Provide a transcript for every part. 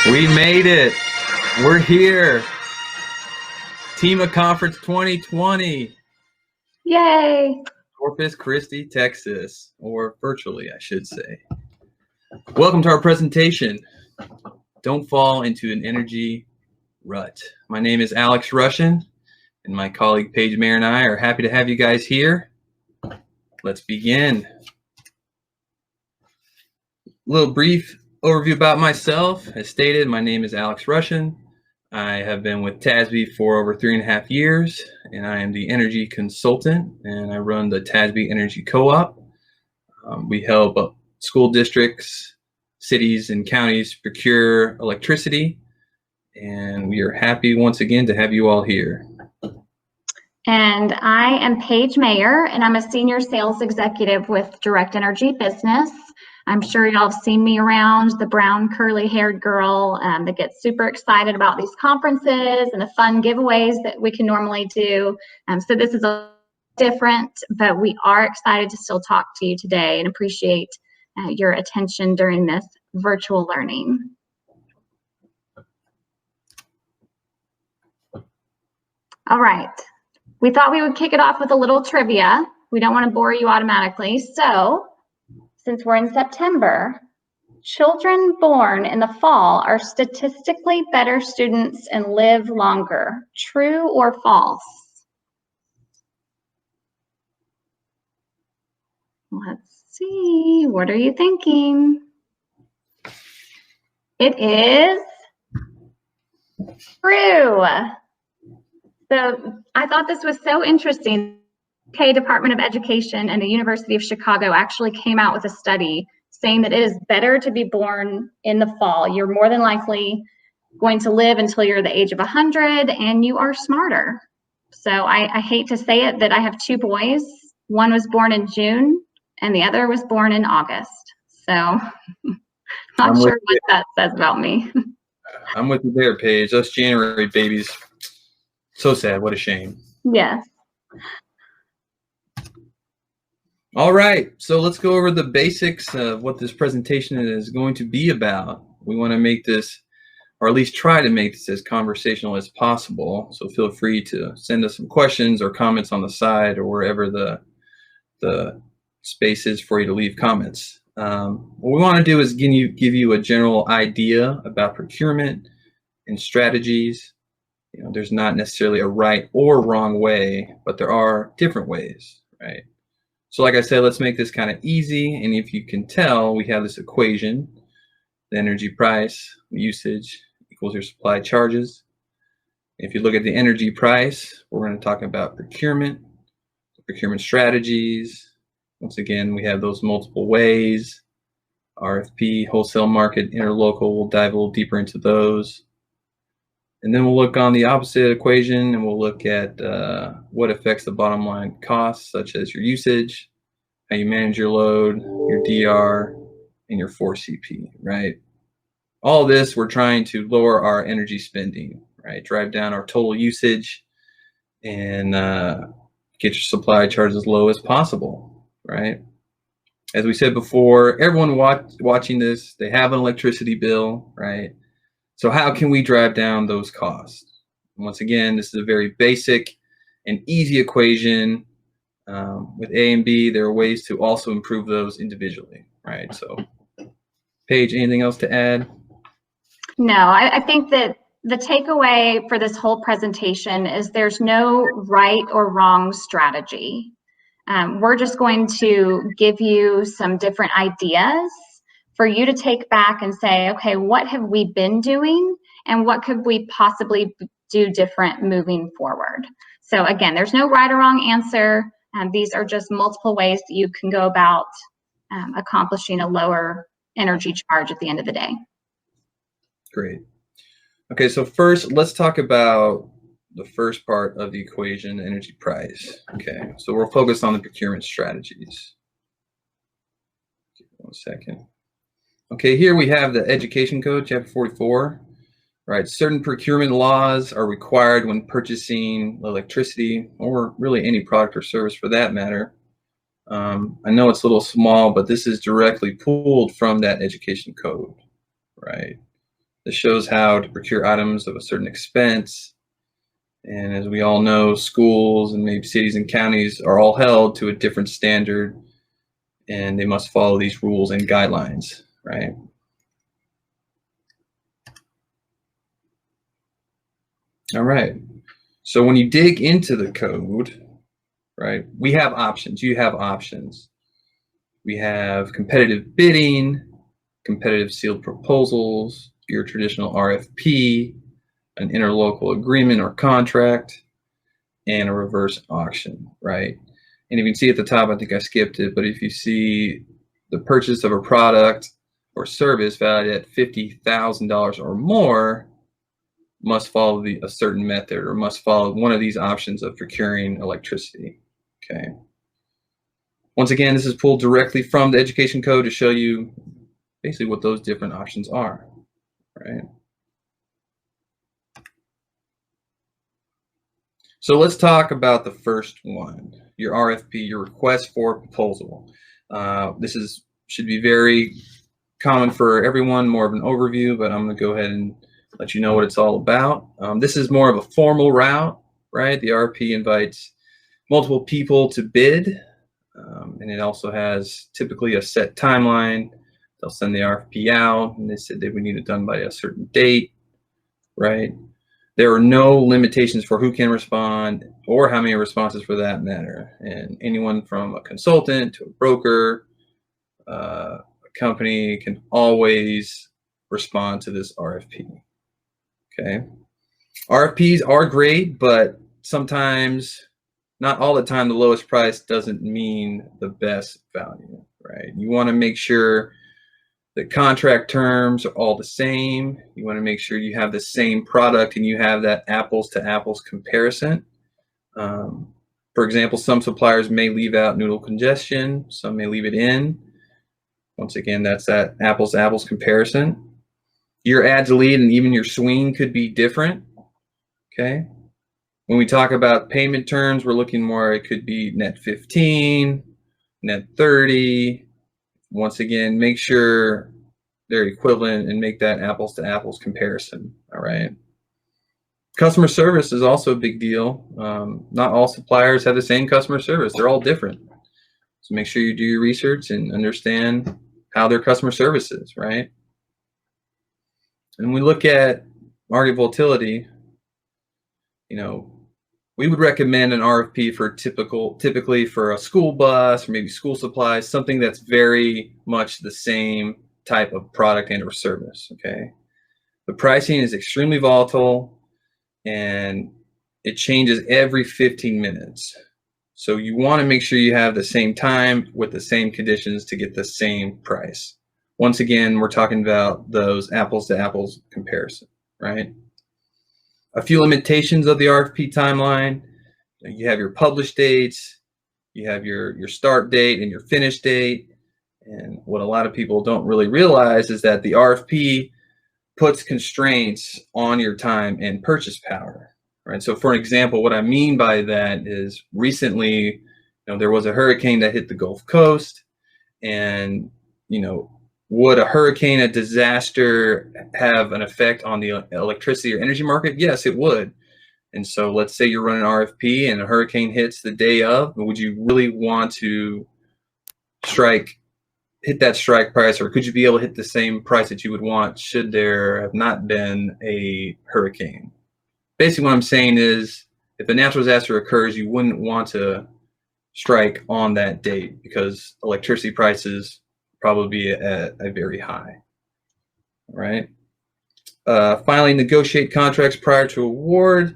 We made it. We're here. TEMA Conference 2020. Yay. Corpus Christi, Texas, or virtually, I should say. Welcome to our presentation. Don't fall into an energy rut. My name is Alex Russian, and my colleague Paige Mayer and I are happy to have you guys here. Let's begin. A little brief overview about myself. As stated, my name is Alex Russian. I have been with TASB for over 3.5 years, and I am the energy consultant, and I run the TASB Energy Co-op. We help school districts, cities, and counties procure electricity, and we are happy once again to have you all here. And I am Paige Mayer, and I'm a senior sales executive with Direct Energy Business. I'm sure y'all have seen me around, the brown curly-haired girl that gets super excited about these conferences and the fun giveaways that we can normally do. So this is a different, but we are excited to still talk to you today and appreciate your attention during this virtual learning. All right. We thought we would kick it off with a little trivia. We don't want to bore you automatically. So, since we're in September, children born in the fall are statistically better students and live longer. True or false? Let's see. What are you thinking? It is true. So I thought this was so interesting. The UK Department of Education and the University of Chicago actually came out with a study saying that it is better to be born in the fall. You're more than likely going to live until you're the age of 100, and you are smarter. So I hate to say it, that I have 2 boys. One was born in June, and the other was born in August. So not sure what that says about me. I'm with you there, Paige. Us January babies. So sad. What a shame. Yes. All right. So let's go over the basics of what this presentation is going to be about. We want to make this, or at least try to make this, as conversational as possible. So feel free to send us some questions or comments on the side or wherever the space is for you to leave comments. What we want to do is give you a general idea about procurement and strategies. You know, there's not necessarily a right or wrong way, but there are different ways, right? So like I said, let's make this kind of easy. And if you can tell, we have this equation: the energy price, usage equals your supply charges. If you look at the energy price, we're going to talk about procurement strategies. Once again, we have those multiple ways: RFP, wholesale market, interlocal. We'll dive a little deeper into those. And then we'll look on the opposite equation, and we'll look at what affects the bottom line costs, such as your usage, how you manage your load, your DR, and your 4CP, right? All this, we're trying to lower our energy spending, right? Drive down our total usage and get your supply charges as low as possible, right? As we said before, everyone watching this, they have an electricity bill, right? So how can we drive down those costs? Once again, this is a very basic and easy equation. With A and B, there are ways to also improve those individually, right? So, Paige, anything else to add? No, I think that the takeaway for this whole presentation is there's no right or wrong strategy. We're just going to give you some different ideas for you to take back and say, okay, what have we been doing and what could we possibly do different moving forward? So again, there's no right or wrong answer. These are just multiple ways that you can go about accomplishing a lower energy charge at the end of the day. Great. Okay, so first, let's talk about the first part of the equation, energy price. Okay, so we're focused on the procurement strategies. Give me 1 second. Okay, here we have the Education Code, Chapter 44. Right, certain procurement laws are required when purchasing electricity, or really any product or service for that matter. I know it's a little small, but this is directly pulled from that Education Code, right? This shows how to procure items of a certain expense. And as we all know, schools and maybe cities and counties are all held to a different standard, and they must follow these rules and guidelines, right? All right. So when you dig into the code, right, we have options. You have options. We have competitive bidding, competitive sealed proposals, your traditional RFP, an interlocal agreement or contract, and a reverse auction, right? And you can see at the top, I think I skipped it, but if you see the purchase of a product or service valued at $50,000 or more, must follow a certain method or must follow one of these options of procuring electricity, okay? Once again, this is pulled directly from the education code to show you basically what those different options are, right? So let's talk about the first one, your RFP, your request for proposal. This should be very common for everyone, more of an overview, but I'm going to go ahead and let you know what it's all about. This is more of a formal route, right? The RFP invites multiple people to bid, and it also has typically a set timeline. They'll send the RFP out, and they said they would need it done by a certain date, right? There are no limitations for who can respond or how many responses for that matter. And anyone from a consultant to a broker, a company can always respond to this RFP. Okay. RFPs are great, but sometimes, not all the time, the lowest price doesn't mean the best value, right? You want to make sure the contract terms are all the same. You want to make sure you have the same product and you have that apples to apples comparison. For example, some suppliers may leave out noodle congestion, some may leave it in. Once again, that's that apples to apples comparison. Your add to lead and even your swing could be different, okay? When we talk about payment terms, we're looking more, it could be net 15, net 30. Once again, make sure they're equivalent and make that apples to apples comparison, all right? Customer service is also a big deal. Not all suppliers have the same customer service. They're all different. So make sure you do your research and understand how their customer service is, right? And we look at market volatility, you know, we would recommend an RFP for typically for a school bus or maybe school supplies, something that's very much the same type of product and or service, okay? The pricing is extremely volatile and it changes every 15 minutes. So you want to make sure you have the same time with the same conditions to get the same price. Once again, we're talking about those apples to apples comparison, right? A few limitations of the RFP timeline. You have your published dates, you have your start date and your finish date. And what a lot of people don't really realize is that the RFP puts constraints on your time and purchase power, right? So for an example, what I mean by that is recently, there was a hurricane that hit the Gulf Coast, and, would a hurricane, a disaster, have an effect on the electricity or energy market? Yes, it would. And so let's say you're running an RFP and a hurricane hits the day of, would you really want to hit that strike price, or could you be able to hit the same price that you would want should there have not been a hurricane? Basically what I'm saying is, if a natural disaster occurs, you wouldn't want to strike on that date because electricity prices probably be at a very high, right? Finally, negotiate contracts prior to award.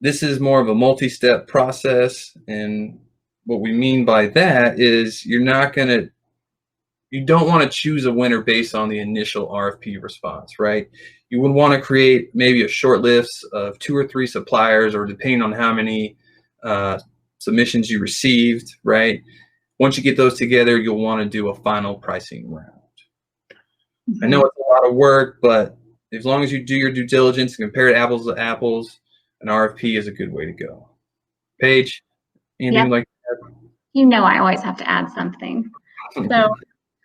This is more of a multi-step process, and what we mean by that is you don't want to choose a winner based on the initial RFP response, right? You would want to create maybe a short list of 2 or 3 suppliers, or depending on how many submissions you received, right? Once you get those together, you'll want to do a final pricing round. I know it's a lot of work, but as long as you do your due diligence and compare apples to apples, an RFP is a good way to go. Paige, anything like that? I always have to add something. So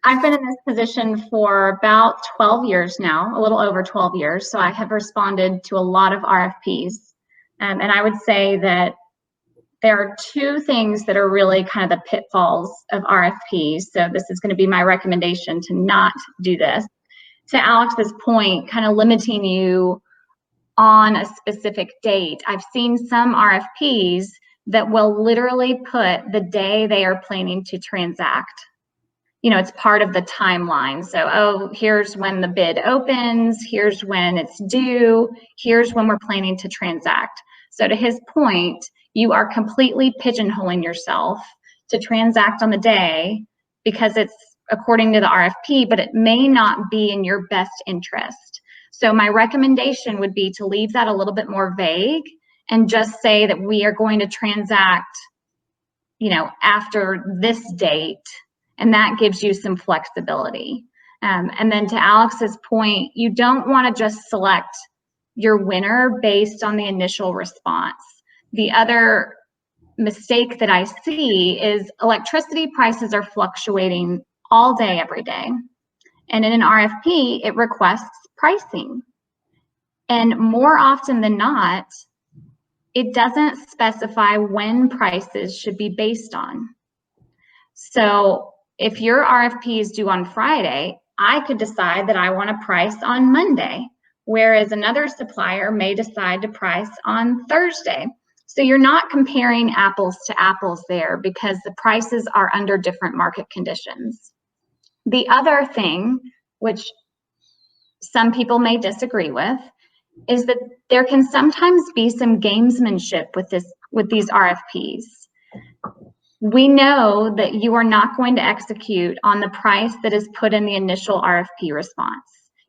I've been in this position for about 12 years now, a little over 12 years. So I have responded to a lot of RFPs. And I would say that there are two things that are really kind of the pitfalls of RFPs. So this is going to be my recommendation to not do this. To Alex's point, kind of limiting you on a specific date. I've seen some RFPs that will literally put the day they are planning to transact. You know, it's part of the timeline. So, oh, here's when the bid opens, here's when it's due, here's when we're planning to transact. So to his point, you are completely pigeonholing yourself to transact on the day because it's according to the RFP, but it may not be in your best interest. So my recommendation would be to leave that a little bit more vague and just say that we are going to transact, you know, after this date, and that gives you some flexibility. And then to Alex's point, you don't want to just select your winner based on the initial response. The other mistake that I see is electricity prices are fluctuating all day, every day. And in an RFP, it requests pricing. And more often than not, it doesn't specify when prices should be based on. So if your RFP is due on Friday, I could decide that I want to price on Monday, whereas another supplier may decide to price on Thursday. So you're not comparing apples to apples there because the prices are under different market conditions. The other thing, which some people may disagree with, is that there can sometimes be some gamesmanship with these RFPs. We know that you are not going to execute on the price that is put in the initial RFP response.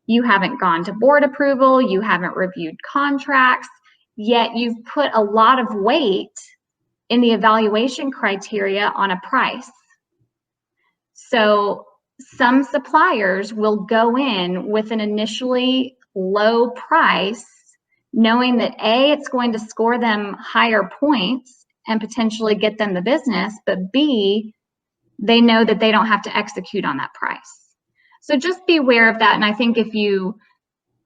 You haven't gone to board approval, you haven't reviewed contracts, yet you've put a lot of weight in the evaluation criteria on a price. So some suppliers will go in with an initially low price, knowing that A, it's going to score them higher points and potentially get them the business, but B, they know that they don't have to execute on that price. So just be aware of that. And I think if you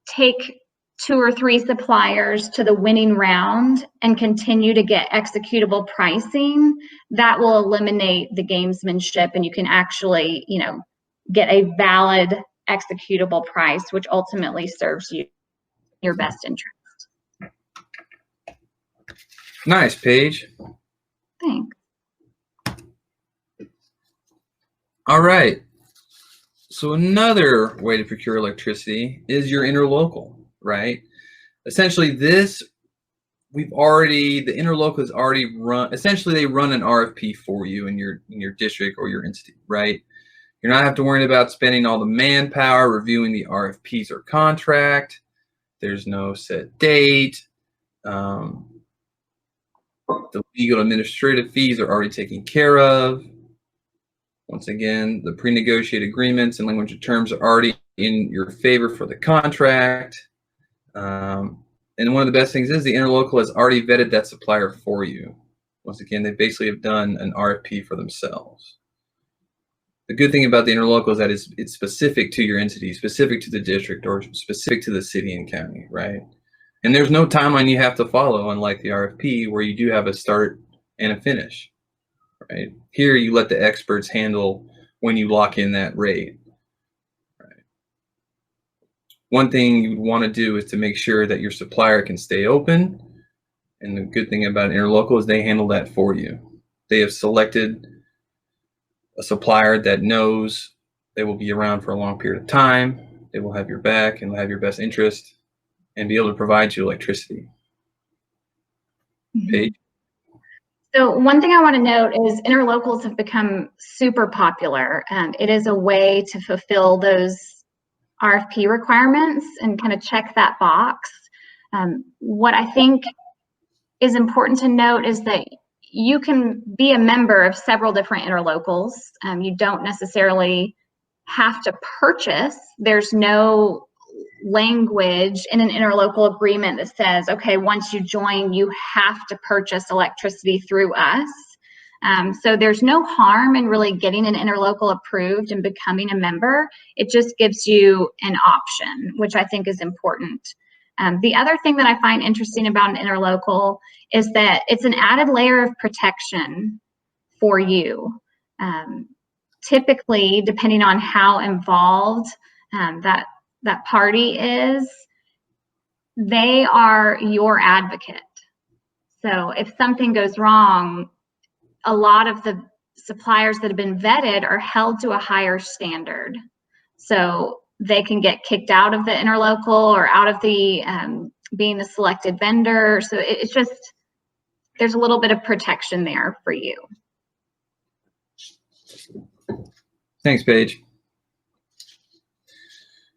take 2 or 3 suppliers to the winning round and continue to get executable pricing, that will eliminate the gamesmanship, and you can actually, you know, get a valid executable price, which ultimately serves you your best interest. Nice, Paige. Thanks. All right. So another way to procure electricity is your interlocal, right? Essentially this, the interlocal has already run, essentially they run an RFP for you in your district or your entity, right? You're not have to worry about spending all the manpower reviewing the RFPs or contract. There's no set date. The legal administrative fees are already taken care of. Once again, the pre-negotiated agreements and language of terms are already in your favor for the contract. And one of the best things is the interlocal has already vetted that supplier for you. Once again, they basically have done an RFP for themselves. The good thing about the interlocal is that it's specific to your entity, specific to the district, or specific to the city and county, right? And there's no timeline you have to follow, unlike the RFP, where you do have a start and a finish, right? Here, you let the experts handle when you lock in that rate. Right? One thing you want to do is to make sure that your supplier can stay open. And the good thing about interlocal is they handle that for you. They have selected a supplier that knows they will be around for a long period of time. They will have your back and will have your best interest and be able to provide you electricity. Paige? So one thing I want to note is interlocals have become super popular. It is a way to fulfill those RFP requirements and kind of check that box. What I think is important to note is that you can be a member of several different interlocals. You don't necessarily have to purchase. There's no language in an interlocal agreement that says, okay, once you join, you have to purchase electricity through us. So there's no harm in really getting an interlocal approved and becoming a member. It just gives you an option, which I think is important. The other thing that I find interesting about an interlocal is that it's an added layer of protection for you. Typically, depending on how involved that party is, they are your advocate. So if something goes wrong, a lot of the suppliers that have been vetted are held to a higher standard. So they can get kicked out of the interlocal or out of the being the selected vendor. So it's just, there's a little bit of protection there for you. Thanks, Paige.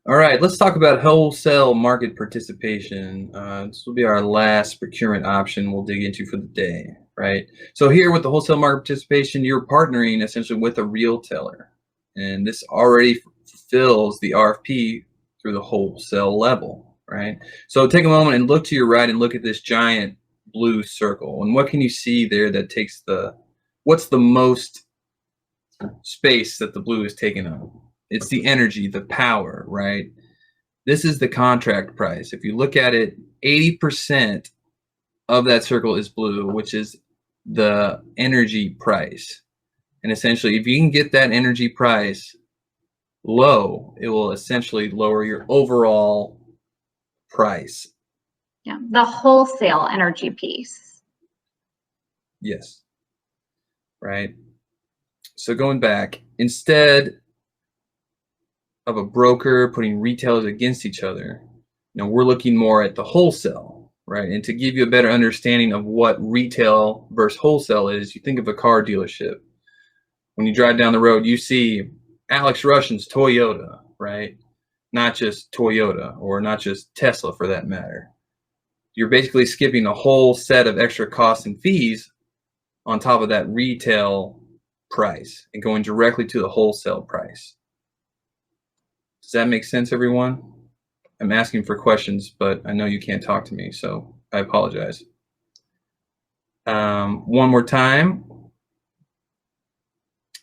All right, let's talk about wholesale market participation. This will be our last procurement option we'll dig into for the day, right? So here with the wholesale market participation, you're partnering essentially with a retailer, and this already fulfills the RFP through the wholesale level, right? So take a moment and look to your right and look at this giant blue circle. And what can you see there that takes what's the most space that the blue is taking up? It's the energy, the power, right? This is the contract price. If you look at it, 80% of that circle is blue, which is the energy price. And essentially, if you can get that energy price low, it will essentially lower your overall price. Yeah, the wholesale energy piece. Yes. Right. So going back, instead of a broker putting retailers against each other, we're looking more at the wholesale, right? And to give you a better understanding of what retail versus wholesale is, you think of a car dealership. When you drive down the road, you see Alex Russian's Toyota, right? Not just Toyota, or not just Tesla for that matter. You're basically skipping a whole set of extra costs and fees on top of that retail price and going directly to the wholesale price. Does that make sense, everyone? I'm asking for questions, but I know you can't talk to me, so I apologize. One more time.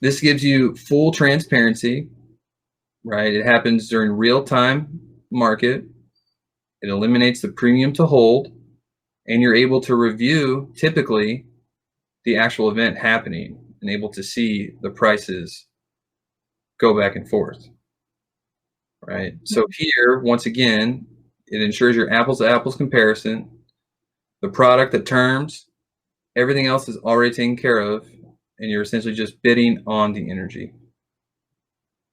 This gives you full transparency, right? It happens during real-time market. It eliminates the premium to hold, and you're able to review, typically, the actual event happening and able to see the prices go back and forth. Right. So here, once again, it ensures your apples to apples comparison. The product, the terms, everything else is already taken care of, and you're essentially just bidding on the energy.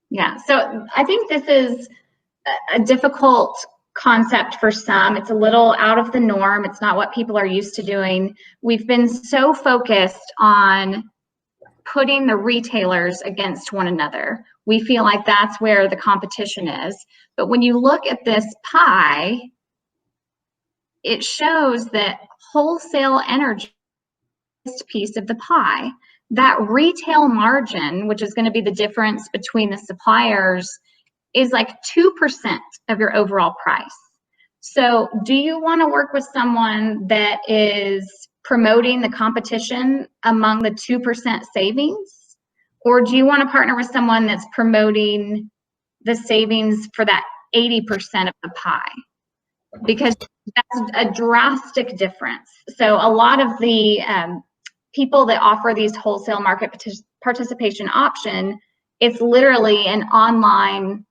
Yeah. So I think this is a difficult concept for some. It's a little out of the norm. It's not what people are used to doing. We've been so focused on putting the retailers against one another. We feel like that's where the competition is. But when you look at this pie, it shows that wholesale energy is a piece of the pie. That retail margin, which is going to be the difference between the suppliers, is like 2% of your overall price. So do you want to work with someone that is promoting the competition among the 2% savings? Or do you want to partner with someone that's promoting the savings for that 80% of the pie? Because that's a drastic difference. So a lot of the people that offer these wholesale market participation option, it's literally an online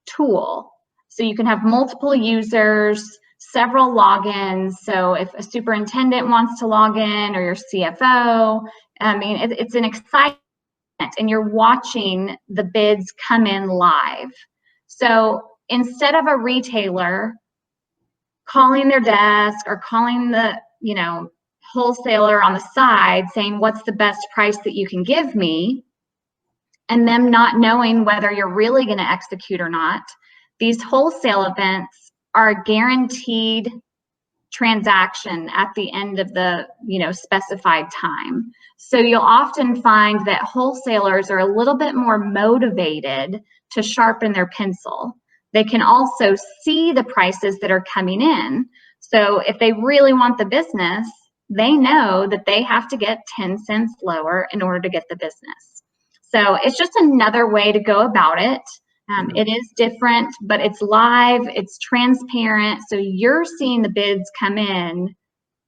tool. So you can have multiple users, several logins. So if a superintendent wants to log in, or your CFO, I mean, it's an excitement, and you're watching the bids come in live. So instead of a retailer calling their desk or calling the, wholesaler on the side saying, what's the best price that you can give me, and them not knowing whether you're really going to execute or not, these wholesale events are a guaranteed transaction at the end of the specified time. So you'll often find that wholesalers are a little bit more motivated to sharpen their pencil. They can also see the prices that are coming in. So if they really want the business, they know that they have to get 10 cents lower in order to get the business. So it's just another way to go about it. It is different, but it's live, it's transparent. So you're seeing the bids come in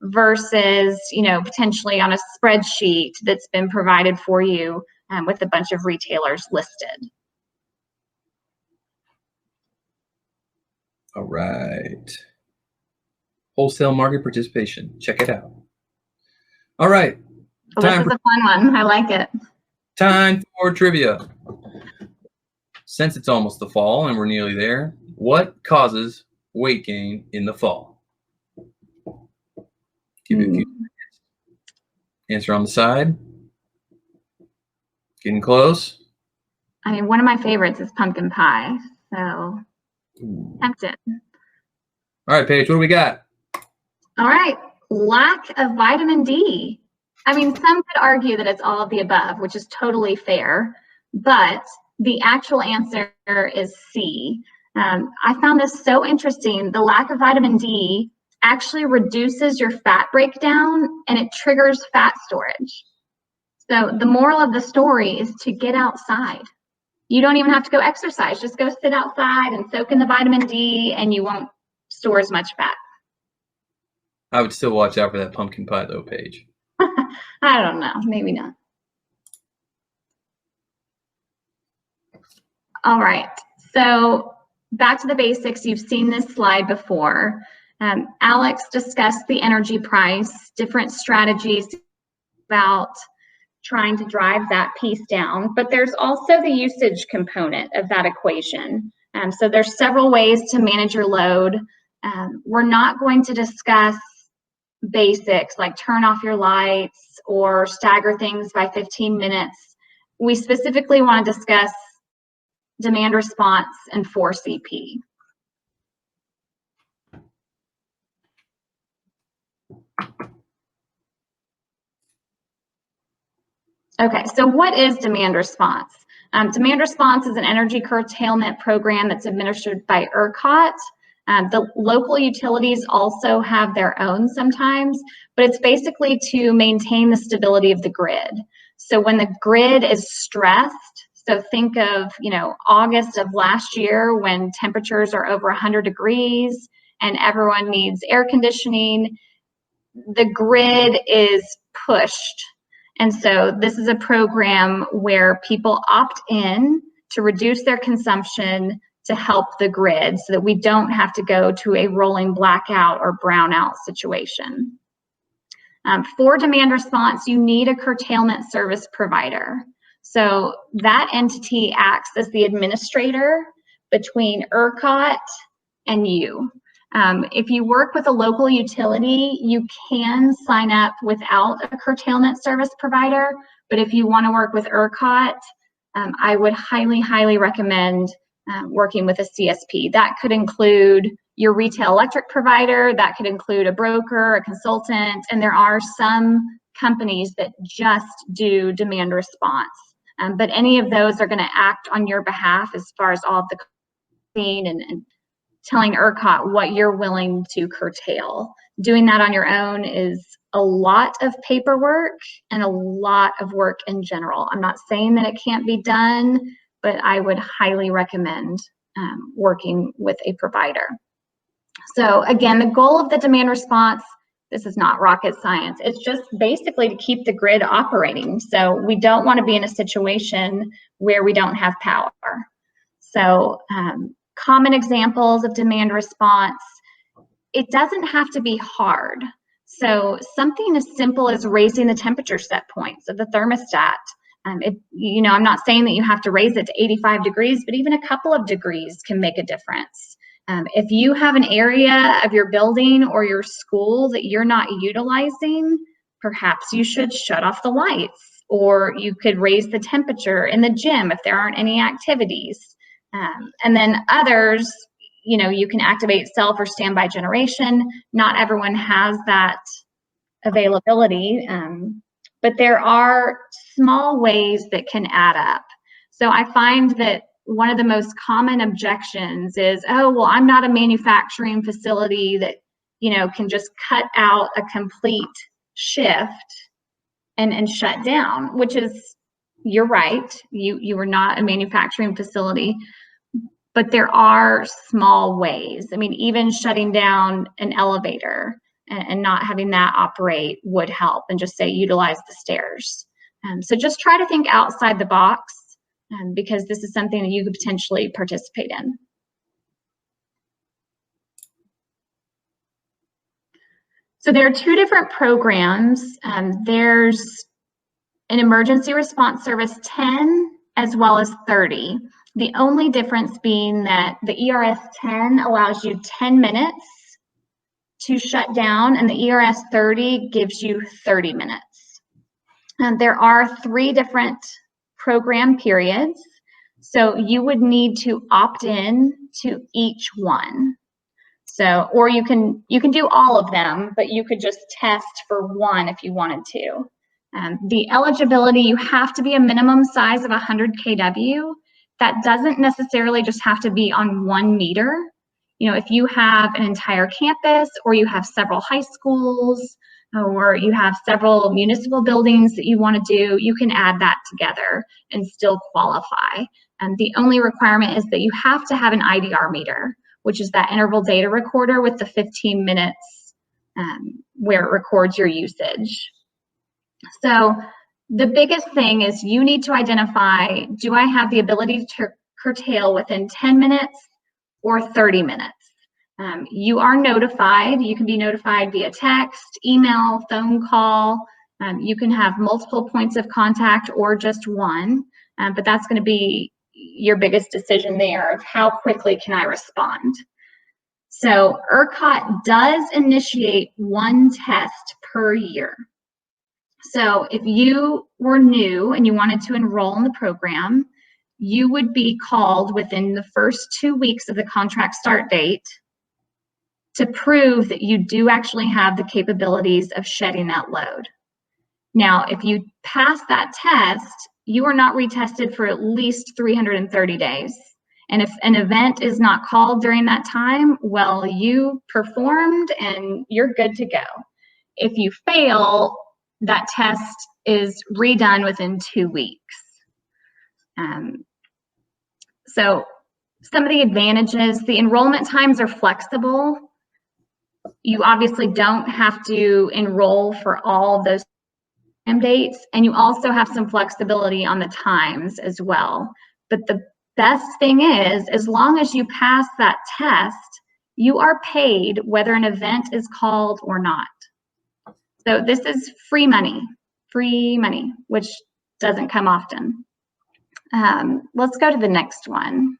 versus, potentially on a spreadsheet that's been provided for you with a bunch of retailers listed. All right. Wholesale market participation. Check it out. All right. Well, this is a fun one. I like it. Time for trivia. Since it's almost the fall and we're nearly there, what causes weight gain in the fall? Give it a few seconds. Answer on the side. Getting close. I mean, one of my favorites is pumpkin pie, so tempted. All right, Paige, what do we got? All right, lack of vitamin D. I mean, some could argue that it's all of the above, which is totally fair, but the actual answer is C. I found this so interesting. The lack of vitamin D actually reduces your fat breakdown and it triggers fat storage. So the moral of the story is to get outside. You don't even have to go exercise. Just go sit outside and soak in the vitamin D and you won't store as much fat. I would still watch out for that pumpkin pie though, Paige. I don't know, maybe not. All right, so back to the basics. You've seen this slide before. Alex discussed the energy price, different strategies about trying to drive that piece down, but there's also the usage component of that equation. So there's several ways to manage your load. We're not going to discuss basics like turn off your lights or stagger things by 15 minutes. We specifically want to discuss demand response and 4CP. Okay, so what is demand response? Demand response is an energy curtailment program that's administered by ERCOT. The local utilities also have their own sometimes, but it's basically to maintain the stability of the grid. So when the grid is stressed, so think of, August of last year when temperatures are over 100 degrees and everyone needs air conditioning, the grid is pushed. And so this is a program where people opt in to reduce their consumption to help the grid so that we don't have to go to a rolling blackout or brownout situation. For demand response, you need a curtailment service provider. So that entity acts as the administrator between ERCOT and you. If you work with a local utility, you can sign up without a curtailment service provider, but if you want to work with ERCOT, I would highly, highly recommend working with a CSP. That could include your retail electric provider, that could include a broker, a consultant, and there are some companies that just do demand response. But any of those are going to act on your behalf as far as all of the clean and telling ERCOT what you're willing to curtail. Doing that on your own is a lot of paperwork and a lot of work in general. I'm not saying that it can't be done, but I would highly recommend working with a provider. So again, the goal of the demand response, this is not rocket science. It's just basically to keep the grid operating. So we don't want to be in a situation where we don't have power. So common examples of demand response, it doesn't have to be hard. So something as simple as raising the temperature set points of the thermostat. I'm not saying that you have to raise it to 85 degrees, but even a couple of degrees can make a difference. If you have an area of your building or your school that you're not utilizing, perhaps you should shut off the lights, or you could raise the temperature in the gym if there aren't any activities. And then others, you can activate self or standby generation. Not everyone has that availability, but there are small ways that can add up. So I find that one of the most common objections is, oh, well, I'm not a manufacturing facility that, can just cut out a complete shift and shut down, which is, you're right, you are not a manufacturing facility, but there are small ways. I mean, even shutting down an elevator and not having that operate would help, and just say utilize the stairs. So just try to think outside the box, because this is something that you could potentially participate in. So there are two different programs. There's an Emergency Response Service 10 as well as 30. The only difference being that the ERS 10 allows you 10 minutes to shut down, and the ERS 30 gives you 30 minutes. And there are 3 different program periods, so you would need to opt in to each one. So, or you can do all of them, but you could just test for one if you wanted to. The eligibility, you have to be a minimum size of 100 kW. That doesn't necessarily just have to be on 1 meter. You know, if you have an entire campus, or you have several high schools, or you have several municipal buildings that you want to do, you can add that together and still qualify. The only requirement is that you have to have an IDR meter, which is that interval data recorder with the 15 minutes where it records your usage. So the biggest thing is you need to identify, do I have the ability to curtail within 10 minutes or 30 minutes? You are notified. You can be notified via text, email, phone call. You can have multiple points of contact or just one, but that's going to be your biggest decision there of how quickly can I respond. So ERCOT does initiate 1 test per year. So if you were new and you wanted to enroll in the program, you would be called within the first 2 weeks of the contract start date to prove that you do actually have the capabilities of shedding that load. Now, if you pass that test, you are not retested for at least 330 days. And if an event is not called during that time, well, you performed and you're good to go. If you fail, that test is redone within 2 weeks. So some of the advantages, the enrollment times are flexible. You obviously don't have to enroll for all of those dates, and you also have some flexibility on the times as well. But the best thing is, as long as you pass that test, you are paid whether an event is called or not. So this is free money, which doesn't come often. Let's go to the next one.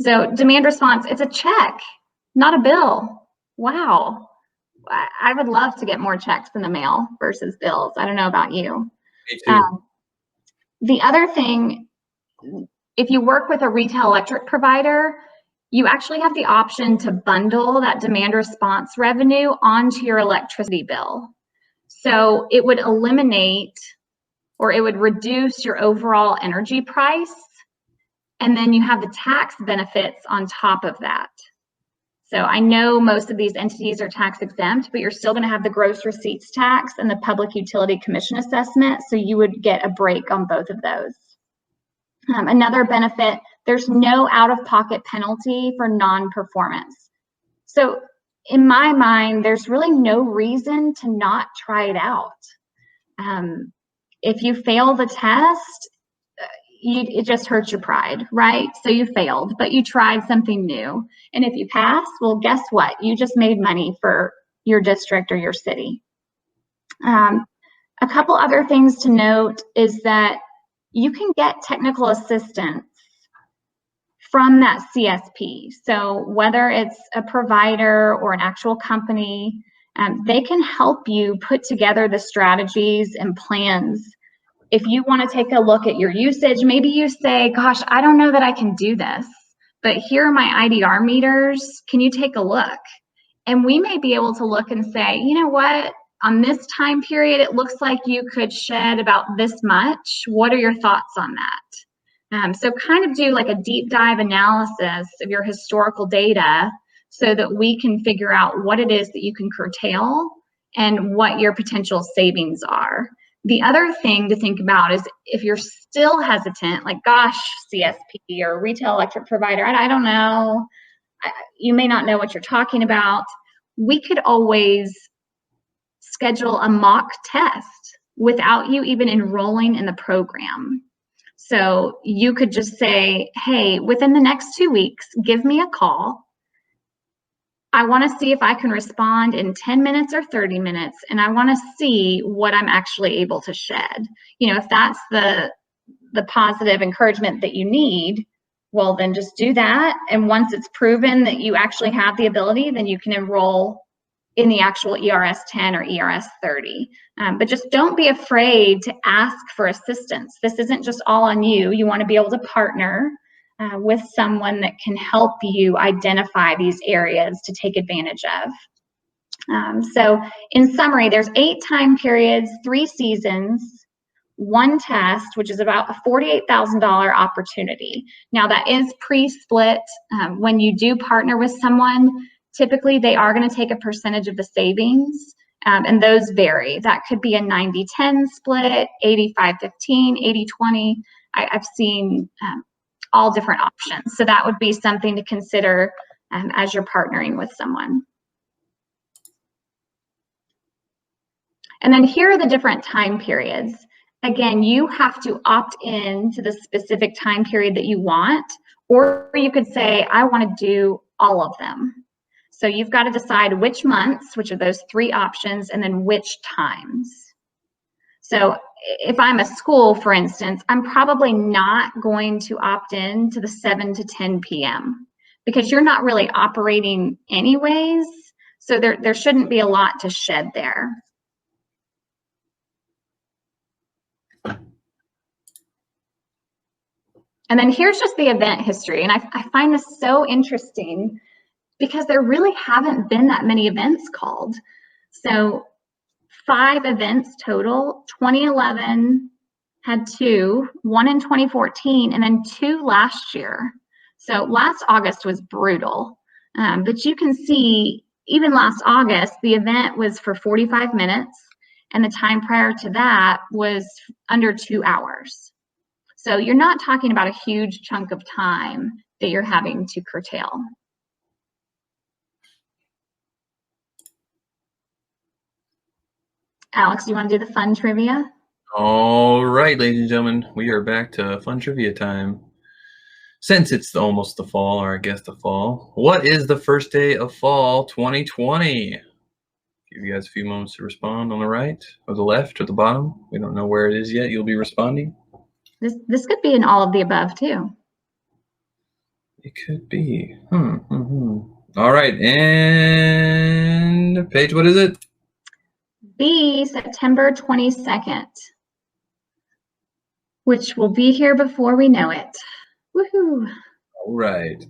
So demand response, it's a check, not a bill. Wow. I would love to get more checks in the mail versus bills. I don't know about you. Me too. The other thing, if you work with a retail electric provider, you actually have the option to bundle that demand response revenue onto your electricity bill. So it would eliminate, or it would reduce your overall energy price, and then you have the tax benefits on top of that. So I know most of these entities are tax exempt, but you're still going to have the gross receipts tax and the Public Utility Commission assessment, so you would get a break on both of those. Another benefit, there's no out-of-pocket penalty for non-performance. So in my mind, there's really no reason to not try it out. If you fail the test, it just hurts your pride, right? So you failed, but you tried something new. And if you pass, well, guess what? You just made money for your district or your city. A couple other things to note is that you can get technical assistance from that CSP. So whether it's a provider or an actual company, they can help you put together the strategies and plans. If you want to take a look at your usage, maybe you say, gosh, I don't know that I can do this, but here are my IDR meters. Can you take a look? And we may be able to look and say, you know what, on this time period, it looks like you could shed about this much. What are your thoughts on that? So kind of do like a deep dive analysis of your historical data so that we can figure out what it is that you can curtail and what your potential savings are. The other thing to think about is if you're still hesitant, like, gosh, CSP or retail electric provider, I don't know, you may not know what you're talking about, we could always schedule a mock test without you even enrolling in the program. So you could just say, hey, within the next 2 weeks, give me a call. I want to see if I can respond in 10 minutes or 30 minutes, and I want to see what I'm actually able to shed. You know, if that's the positive encouragement that you need, well, then just do that. And once it's proven that you actually have the ability, then you can enroll in the actual ERS 10 or ERS 30. But just don't be afraid to ask for assistance. This isn't just all on you. You want to be able to partner with someone that can help you identify these areas to take advantage of. So in summary, there's 8 time periods, 3 seasons, 1 test, which is about a $48,000 opportunity. Now that is pre-split. When you do partner with someone, typically they are going to take a percentage of the savings, and those vary. That could be a 90-10 split, 85-15, 80-20. I've seen all different options. So that would be something to consider as you're partnering with someone. And then here are the different time periods. Again, you have to opt in to the specific time period that you want, or you could say, I want to do all of them. So you've got to decide which months, which are those 3 options, and then which times. So if I'm a school, for instance, I'm probably not going to opt in to the 7 to 10 p.m. because you're not really operating anyways. So there shouldn't be a lot to shed there. And then here's just the event history. And I find this so interesting because there really haven't been that many events called. So 5 events total. 2011 had 2, 1 in 2014, and then 2 last year. So last August was brutal. But you can see, even last August, the event was for 45 minutes, and the time prior to that was under 2 hours. So you're not talking about a huge chunk of time that you're having to curtail. Alex, you want to do the fun trivia? All right, ladies and gentlemen, we are back to fun trivia time. Since it's almost the fall, or I guess the fall, what is the first day of fall 2020? Give you guys a few moments to respond on the right or the left or the bottom. We don't know where it is yet. You'll be responding. This could be in all of the above too. It could be. All right, and Paige, what is it? B, September 22nd, which will be here before we know it. Woohoo! All right.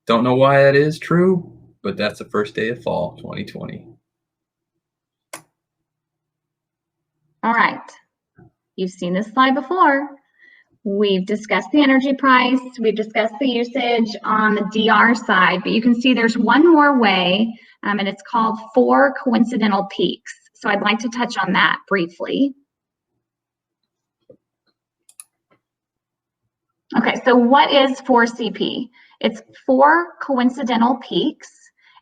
Don't know why that is true, but that's the first day of fall 2020. All right. You've seen this slide before. We've discussed the energy price. We've discussed the usage on the DR side, but you can see there's one more way, and it's called 4 coincidental peaks. So I'd like to touch on that briefly. Okay, so what is 4CP? It's 4 coincidental peaks,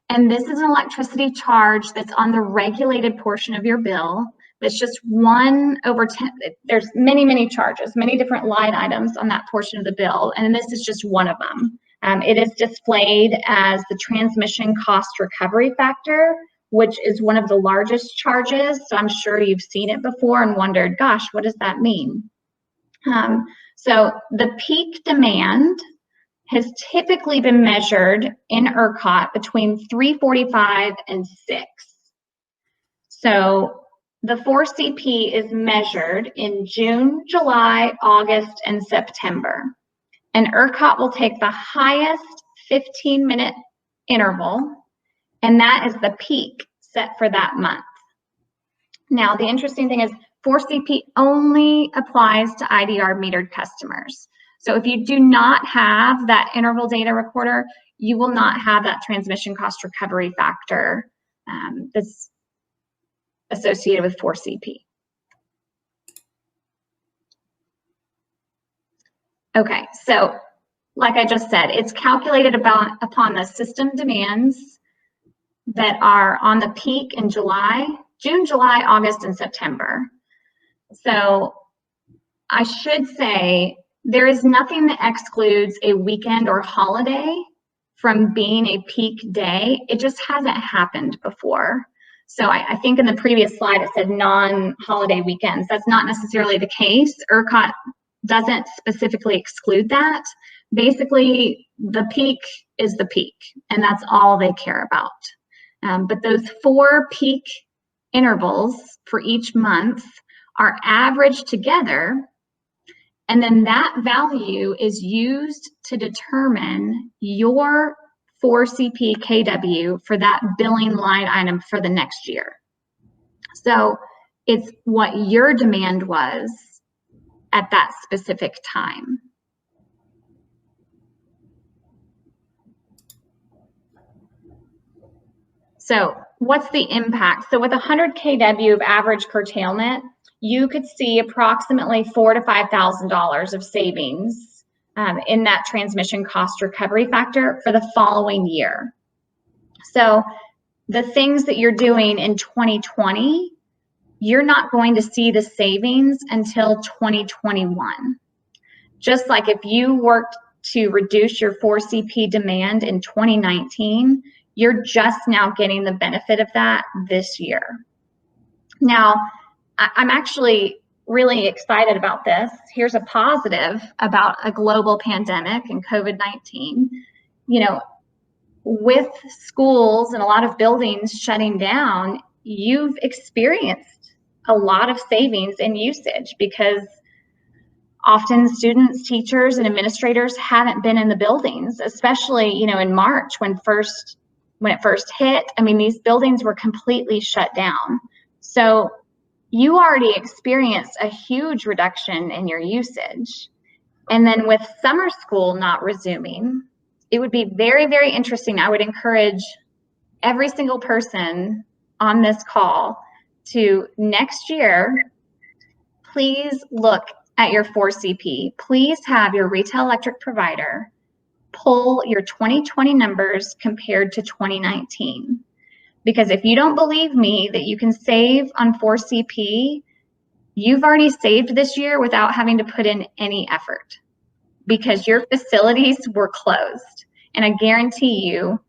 and this is an electricity charge that's on the regulated portion of your bill. It's just 1 over 10. There's many charges, many different line items on that portion of the bill, and this is just one of them. It is displayed as the transmission cost recovery factor, which is one of the largest charges. So I'm sure you've seen it before and wondered, gosh, what does that mean? So the peak demand has typically been measured in ERCOT between 345 and 6. So the 4CP is measured in June, July, August, and September. And ERCOT will take the highest 15-minute interval, and that is the peak set for that month. Now, the interesting thing is 4CP only applies to IDR metered customers. So if you do not have that interval data recorder, you will not have that transmission cost recovery factor that's associated with 4CP. Okay, so like I just said, it's calculated upon the system demands that are on the peak in June, July, August, and September. So I should say there is nothing that excludes a weekend or holiday from being a peak day. It just hasn't happened before. So I think in the previous slide it said non-holiday weekends. That's not necessarily the case. ERCOT doesn't specifically exclude that. Basically, the peak is the peak, and that's all they care about. But those 4 peak intervals for each month are averaged together, and then that value is used to determine your 4CP KW for that billing line item for the next year. So it's what your demand was at that specific time. So what's the impact? So with 100 kW of average curtailment, you could see approximately $4,000 to $5,000 of savings in that transmission cost recovery factor for the following year. So the things that you're doing in 2020, you're not going to see the savings until 2021. Just like if you worked to reduce your 4CP demand in 2019, you're just now getting the benefit of that this year. Now, I'm actually really excited about this. Here's a positive about a global pandemic and COVID-19. You know, with schools and a lot of buildings shutting down, you've experienced a lot of savings in usage because often students, teachers, and administrators haven't been in the buildings, especially, you know, in March when it first hit. I mean, these buildings were completely shut down. So you already experienced a huge reduction in your usage. And then with summer school not resuming, it would be very, very interesting. I would encourage every single person on this call to next year, please look at your 4CP. Please have your retail electric provider pull your 2020 numbers compared to 2019. Because if you don't believe me that you can save on 4CP, you've already saved this year without having to put in any effort because your facilities were closed. And I guarantee you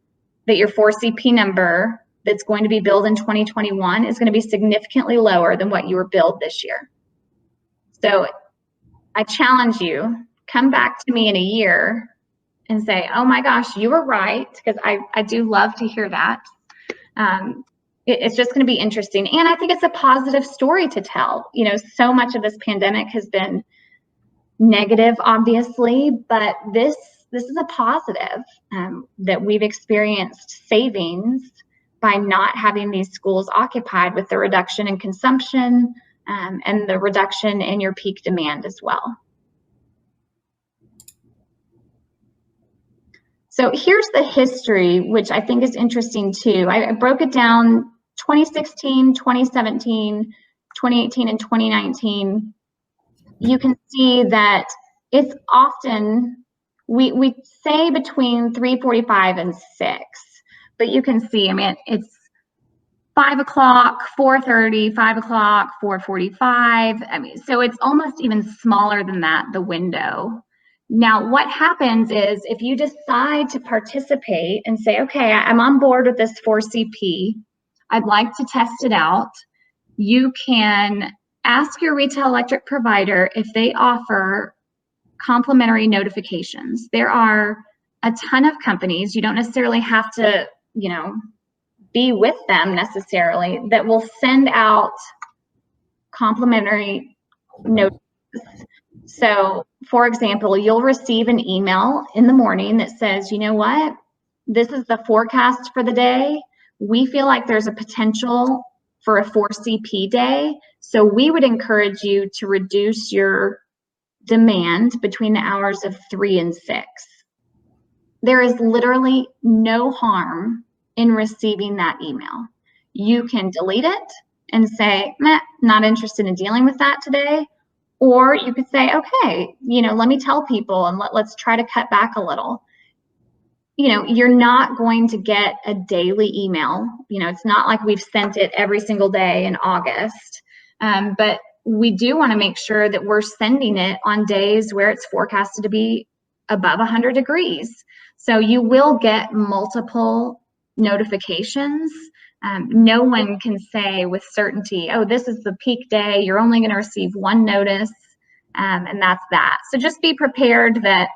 that your 4CP number that's going to be billed in 2021 is going to be significantly lower than what you were billed this year. So I challenge you, come back to me in a year and say, oh my gosh, you were right, because I do love to hear that. It's just going to be interesting. And I think it's a positive story to tell. You know, so much of this pandemic has been negative, obviously, but this is a positive that we've experienced savings by not having these schools occupied with the reduction in consumption and the reduction in your peak demand as well. So here's the history, which I think is interesting too. I broke it down 2016, 2017, 2018, and 2019. You can see that it's often, we say between 3:45 and 6, but you can see, I mean, it's 5 o'clock, 4:30, 5 o'clock, 4:45. I mean, so it's almost even smaller than that, the window. Now, what happens is if you decide to participate and say, okay, I'm on board with this 4CP, I'd like to test it out, you can ask your retail electric provider if they offer complimentary notifications. There are a ton of companies, you don't necessarily have to, you know, be with them necessarily, that will send out complimentary notices. So, for example, you'll receive an email in the morning that says, you know what, this is the forecast for the day. We feel like there's a potential for a 4CP day. So we would encourage you to reduce your demand between the hours of 3 and 6. there is literally no harm in receiving that email. You can delete it and say, meh, not interested in dealing with that today. Or you could say, okay, let me tell people and let's try to cut back a little. You're not going to get a daily email. It's not like we've sent it every single day in August. But we do want to make sure that we're sending it on days where it's forecasted to be above 100 degrees. So you will get multiple notifications. No one can say with certainty, oh, this is the peak day, you're only going to receive one notice, and that's that. So just be prepared that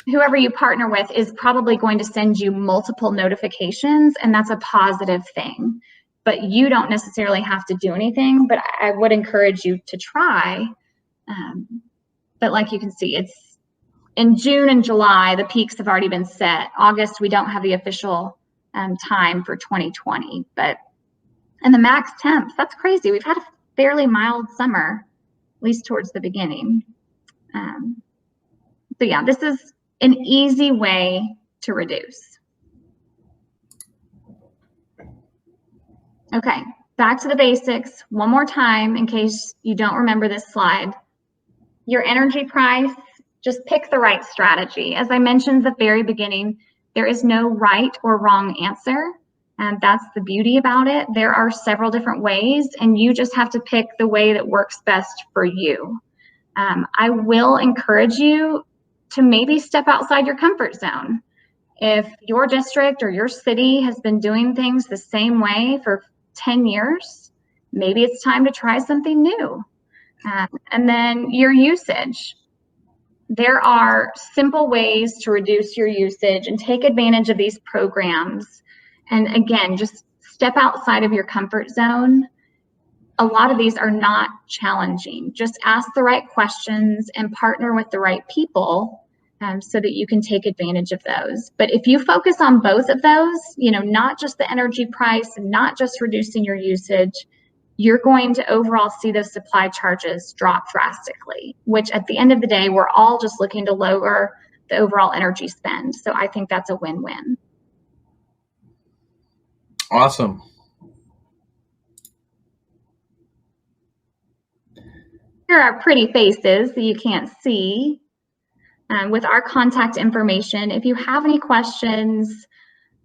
whoever you partner with is probably going to send you multiple notifications, and that's a positive thing. But you don't necessarily have to do anything, but I would encourage you to try. But like you can see, it's in June and July, the peaks have already been set. August, we don't have the official time for 2020, and the max temps, that's crazy. We've had a fairly mild summer, at least towards the beginning. So yeah, this is an easy way to reduce. Okay, back to the basics one more time in case you don't remember this slide. Your energy price, just pick the right strategy. As I mentioned at the very beginning, there is no right or wrong answer, and that's the beauty about it. There are several different ways, and you just have to pick the way that works best for you. I will encourage you to maybe step outside your comfort zone. If your district or your city has been doing things the same way for 10 years, maybe it's time to try something new. And then your usage. There are simple ways to reduce your usage and take advantage of these programs. And again, just step outside of your comfort zone. A lot of these are not challenging. Just ask the right questions and partner with the right people so that you can take advantage of those. But if you focus on both of those, not just the energy price and not just reducing your usage, you're going to overall see those supply charges drop drastically, which at the end of the day, we're all just looking to lower the overall energy spend. So I think that's a win-win. Awesome. Here are pretty faces that you can't see with our contact information. If you have any questions,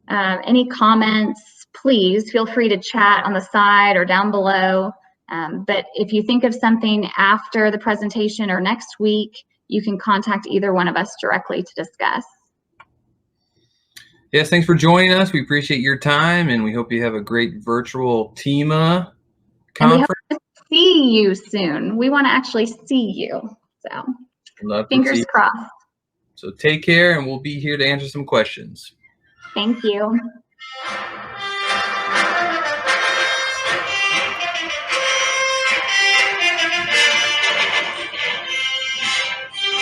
any comments, please feel free to chat on the side or down below. But if you think of something after the presentation or next week, you can contact either one of us directly to discuss. Yes, thanks for joining us. We appreciate your time, and we hope you have a great virtual TEMA conference. And we hope to see you soon. We want to actually see you. So fingers crossed. So take care, and we'll be here to answer some questions. Thank you.